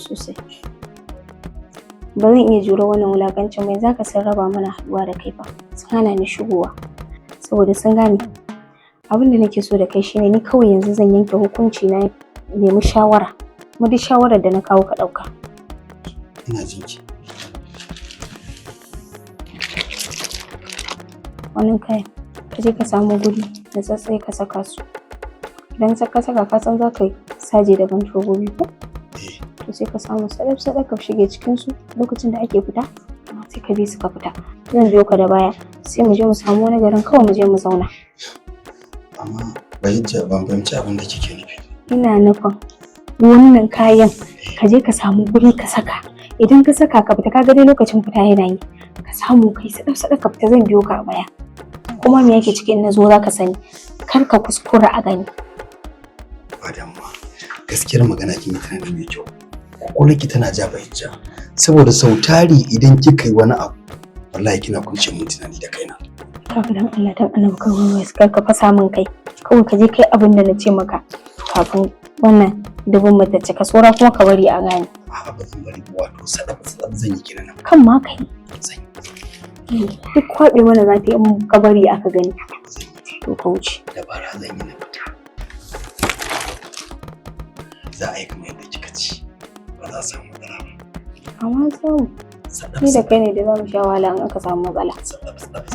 sosai. Ba zan iya jure wannan wulakancin mai zaka san raba mana haɗuwa da kai ba. Sun hana ni shigowa saboda sun gane abin da nake so da kai shine ni kawai yanzu zan yanke hukunci na nemi shawara. Kuma duk shawarar da na kawo ka ɗauka. Ina jinki. Wannan kayan ka je ka samu guri da tsatsai ka saka su. Idan ka saka ka san za ka saje da gantogobi ko? To sai ka samu sadaf ka shige cikin su lokacin da ake fita sai ka bi su ka fita. Zan biyo ka da baya sai mu je mu samu wani garin kawai mu je mu zauna. Amma ban fahimci abin da kike nufi. Ina nufin wannan kayan ka je ka samu guri ka saka. Idan ka saka ka fita ka ga dai lokacin fita yana yi ka samu kai sadaf ka fita zan biyo ka a baya. Kuma me yake cikin na zo za ka sani kar ka kuskura a gani. Ba damuwa. Gaskiyar magana kin yi tana da mai kyau. Kwakwalwarki tana ja bahijja saboda sau tari idan kika yi wani abu wallahi kina kunce min tunani da kaina. Kaga dan Allah dan annabi kar ka fasa min kai kawai ka je kai abin da na ce maka kafin wannan dubin matacce ka tsora kuma ka bari a gane. A'a ba zan bari ba wato sadaf zan yi kiran nan. Kan ma kai. Zan yi. Duk kwaɓe mana za ta yi in ka bari aka gani. To ka wuce. Dabara zan yi na fita. Za a yi kamar yadda kika ci. Ba za a samu matsala ba. Amma samu. Ni da kai ne da za mu sha wahala in aka samu matsala.